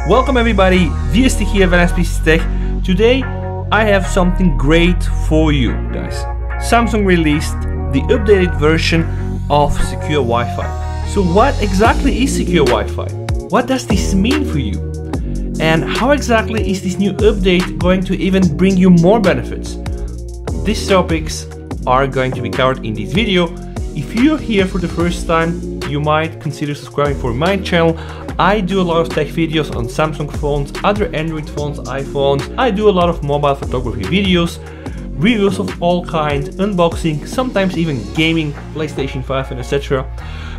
Welcome everybody, VST here, Velian Tech. Today I have something great for you guys. Samsung released the updated version of Secure Wi-Fi. So what exactly is Secure Wi-Fi? What does this mean for you? And how exactly is this new update going to even bring you more benefits? These topics are going to be covered in this video. If you're here for the first time, you might consider subscribing for my channel. I do a lot of tech videos on Samsung phones, other Android phones, iPhones. I do a lot of mobile photography videos, reviews of all kinds, unboxing, sometimes even gaming, PlayStation 5 and etc.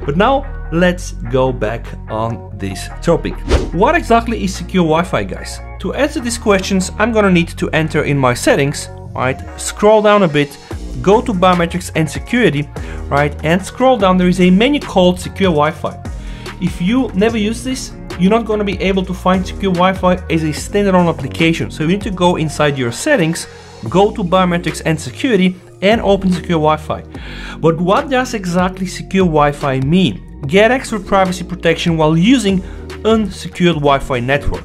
But now let's go back on this topic. What exactly is Secure Wi-Fi, guys? To answer these questions, I'm gonna need to enter in my settings, right? Scroll down a bit, go to biometrics and security, right? And scroll down, there is a menu called Secure Wi-Fi. If you never use this, you're not going to be able to find Secure Wi-Fi as a standalone application. So you need to go inside your settings, go to biometrics and security and open Secure Wi-Fi. But what does exactly Secure Wi-Fi mean? Get extra privacy protection while using unsecured Wi-Fi network.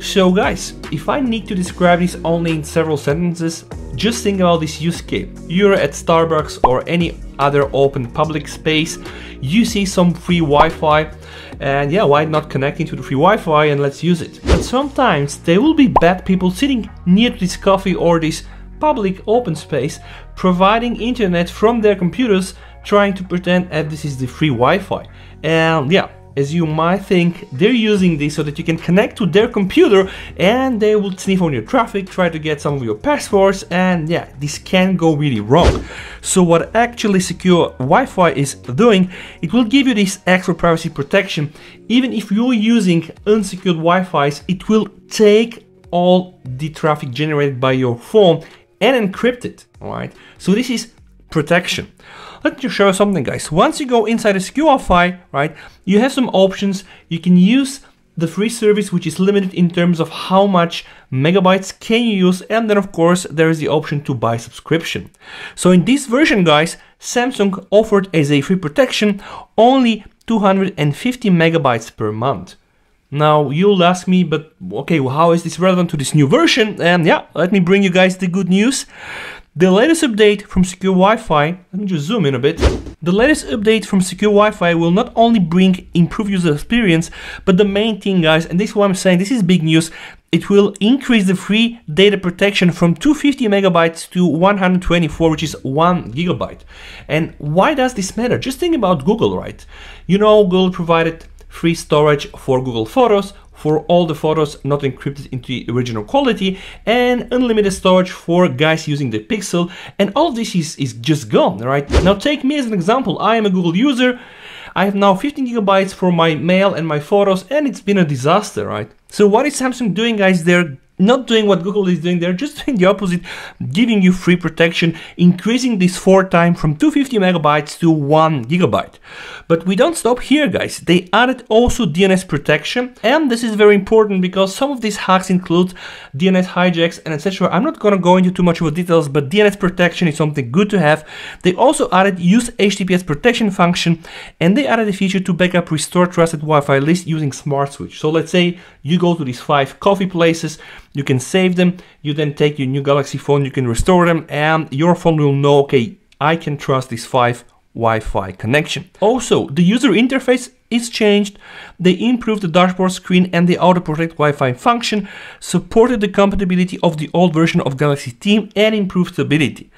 So guys, if I need to describe this only in several sentences, just think about this use case. You're at Starbucks or any other open public space, you see some free Wi-Fi, and yeah, why not connecting to the free Wi-Fi and let's use it. But sometimes there will be bad people sitting near this coffee or this public open space, providing internet from their computers, trying to pretend that this is the free Wi-Fi. And yeah, as you might think, they're using this so that you can connect to their computer and they will sniff on your traffic, try to get some of your passwords, and yeah, this can go really wrong. So what actually Secure Wi-Fi is doing, it will give you this extra privacy protection. Even if you're using unsecured Wi-Fi's, it will take all the traffic generated by your phone and encrypt it, alright? So this is protection. Let me show you something, guys. Once you go inside the Secure Wi-Fi, right, you have some options. You can use the free service, which is limited in terms of how much megabytes can you use, and then of course there is the option to buy subscription. So in this version, guys, Samsung offered as a free protection only 250 megabytes per month. Now you'll ask me, but okay, well, how is this relevant to this new version? And yeah, let me bring you guys the good news. The latest update from Secure Wi-Fi, let me just zoom in a bit. The latest update from Secure Wi-Fi will not only bring improved user experience, but the main thing, guys, and this is what I'm saying, this is big news, it will increase the free data protection from 250 megabytes to 124, which is 1 gigabyte. And why does this matter? Just think about Google, right? You know, Google provided free storage for Google Photos, for all the photos not encrypted into the original quality, and unlimited storage for guys using the Pixel, and all of this is just gone, right? Now take me as an example. I am a Google user. I have now 15 gigabytes for my mail and my photos, and it's been a disaster, right? So what is Samsung doing, guys? They're not doing what Google is doing, they're just doing the opposite, giving you free protection, increasing this 4 times from 250 megabytes to 1 gigabyte. But we don't stop here, guys. They added also DNS protection, and this is very important because some of these hacks include DNS hijacks and etc. I'm not gonna go into too much of the details, but DNS protection is something good to have. They also added use HTTPS protection function, and they added a feature to backup restore trusted Wi-Fi list using Smart Switch. So let's say you go to these 5 coffee places, you can save them, you then take your new Galaxy phone, you can restore them, and your phone will know, okay, I can trust these 5 Wi-Fi connection. Also, the user interface is changed. They improved the dashboard screen and the auto protect Wi-Fi function, supported the compatibility of the old version of Galaxy Team, and improved stability.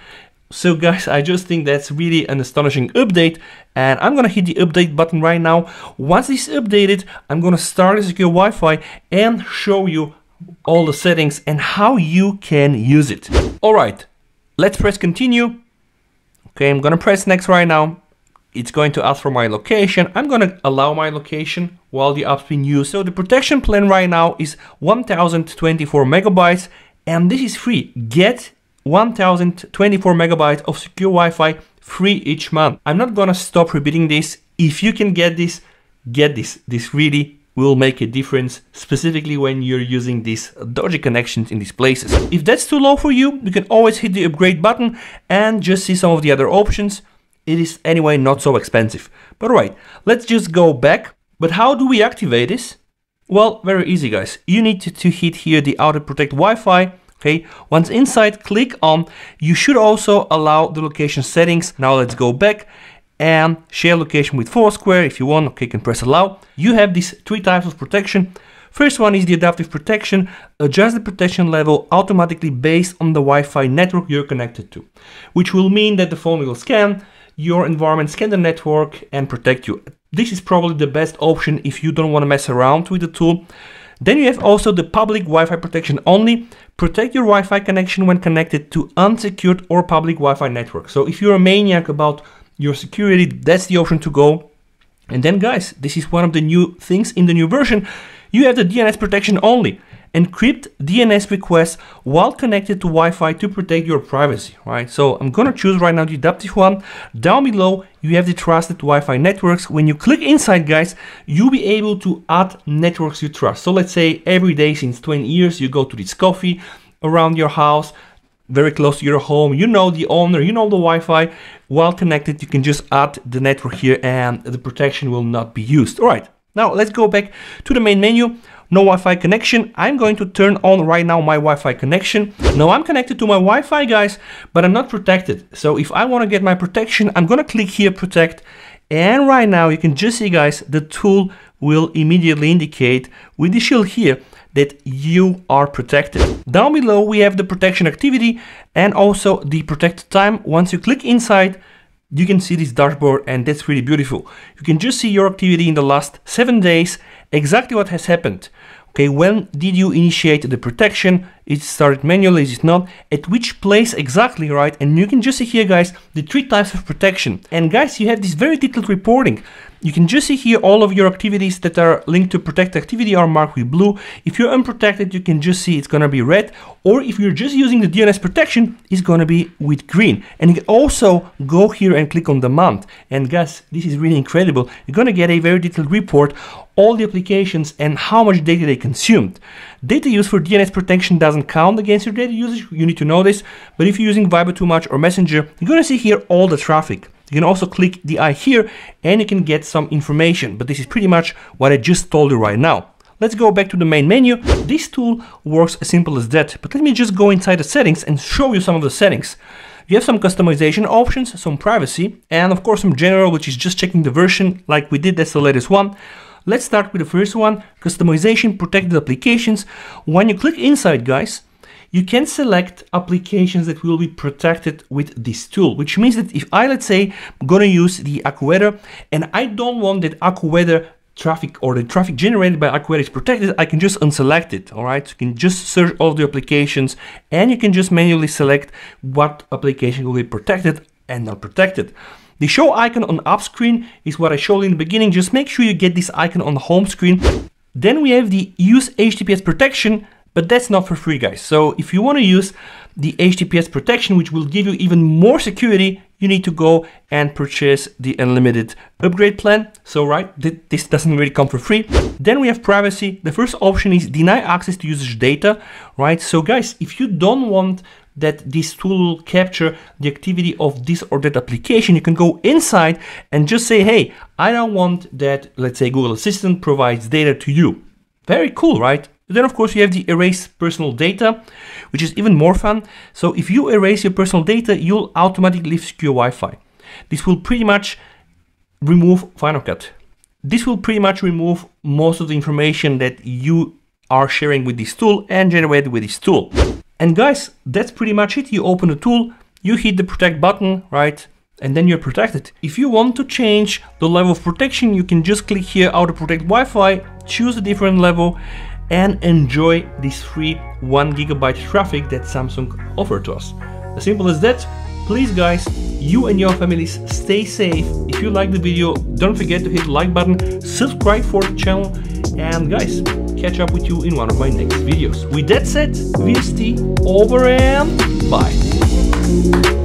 So guys, I just think that's really an astonishing update, and I'm gonna hit the update button right now. Once this is updated, I'm gonna start the Secure Wi-Fi and show you all the settings and how you can use it. All right, let's press continue. Okay, I'm gonna press next right now. It's going to ask for my location. I'm gonna allow my location while the app's being used. So the protection plan right now is 1024 megabytes, and this is free. Get 1024 megabytes of secure Wi-Fi free each month. I'm not gonna stop repeating this. If you can get this, get this. This really will make a difference, specifically when you're using these dodgy connections in these places. If that's too low for you, you can always hit the upgrade button and just see some of the other options. It is anyway not so expensive. But alright, let's just go back. But how do we activate this? Well, very easy, guys. You need to hit here the auto protect Wi-Fi. Okay, once inside, click on. You should also allow the location settings. Now let's go back and share location with Foursquare. If you want, okay, you can press allow. You have these 3 types of protection. First one is the adaptive protection. Adjust the protection level automatically based on the Wi-Fi network you're connected to, which will mean that the phone will scan your environment, scan the network, and protect you. This is probably the best option if you don't want to mess around with the tool. Then you have also the public Wi-Fi protection only. Protect your Wi-Fi connection when connected to unsecured or public Wi-Fi network. So if you're a maniac about your security, that's the option to go. And then guys, this is one of the new things in the new version. You have the DNS protection only. Encrypt DNS requests while connected to Wi-Fi to protect your privacy, right? So I'm gonna choose right now the adaptive one. Down below, you have the trusted Wi-Fi networks. When you click inside, guys, you'll be able to add networks you trust. So let's say every day since 20 years, you go to this coffee around your house, very close to your home, you know the owner, you know the Wi-Fi. While connected, you can just add the network here and the protection will not be used. All right, now let's go back to the main menu. No Wi-Fi connection. I'm going to turn on right now my Wi-Fi connection. Now I'm connected to my Wi-Fi, guys, but I'm not protected. So if I want to get my protection, I'm going to click here, protect. And right now you can just see, guys, the tool will immediately indicate with the shield here that you are protected. Down below, we have the protection activity and also the protected time. Once you click inside, you can see this dashboard, and that's really beautiful. You can just see your activity in the last 7 days, exactly what has happened. Okay, when did you initiate the protection? It started manually, is it not? At which place exactly, right? And you can just see here, guys, the 3 types of protection. And guys, you have this very detailed reporting. You can just see here all of your activities that are linked to protect activity are marked with blue. If you're unprotected, you can just see it's gonna be red. Or if you're just using the DNS protection, it's gonna be with green. And you can also go here and click on the month. And guys, this is really incredible. You're gonna get a very detailed report, all the applications and how much data they consumed. Data used for DNS protection doesn't count against your data usage, you need to know this. But if you're using Viber too much or Messenger, you're gonna see here all the traffic. You can also click the eye here and you can get some information, but this is pretty much what I just told you right now. Let's go back to the main menu. This tool works as simple as that, but let me just go inside the settings and show you some of the settings. You have some customization options, some privacy, and of course some general, which is just checking the version like we did, that's the latest one. Let's start with the first one, customization, protected applications. When you click inside, guys, you can select applications that will be protected with this tool, which means that if I, let's say, I'm gonna use the AccuWeather and I don't want that AccuWeather traffic or the traffic generated by AccuWeather is protected, I can just unselect it, all right? You can just search all the applications and you can just manually select what application will be protected and not protected. The show icon on app screen is what I showed in the beginning. Just make sure you get this icon on the home screen. Then we have the use HTTPS protection, but that's not for free, guys. So if you want to use the HTTPS protection, which will give you even more security, you need to go and purchase the unlimited upgrade plan. So right, this doesn't really come for free. Then we have privacy. The first option is deny access to usage data, right? So guys, if you don't want that this tool will capture the activity of this or that application, you can go inside and just say, hey, I don't want that, let's say, Google Assistant provides data to you. Very cool, right? Then of course you have the erase personal data, which is even more fun. So if you erase your personal data, you'll automatically leave secure Wi-Fi. This will pretty much remove Final Cut. This will pretty much remove most of the information that you are sharing with this tool and generated with this tool. And guys, that's pretty much it. You open the tool, you hit the protect button, right? And then you're protected. If you want to change the level of protection, you can just click here, auto protect Wi-Fi, choose a different level, and enjoy this free 1 GB traffic that Samsung offered to us. As simple as that. Please guys, you and your families stay safe. If you like the video, don't forget to hit the like button, subscribe for the channel, and guys, catch up with you in one of my next videos. With that said, VST over and bye.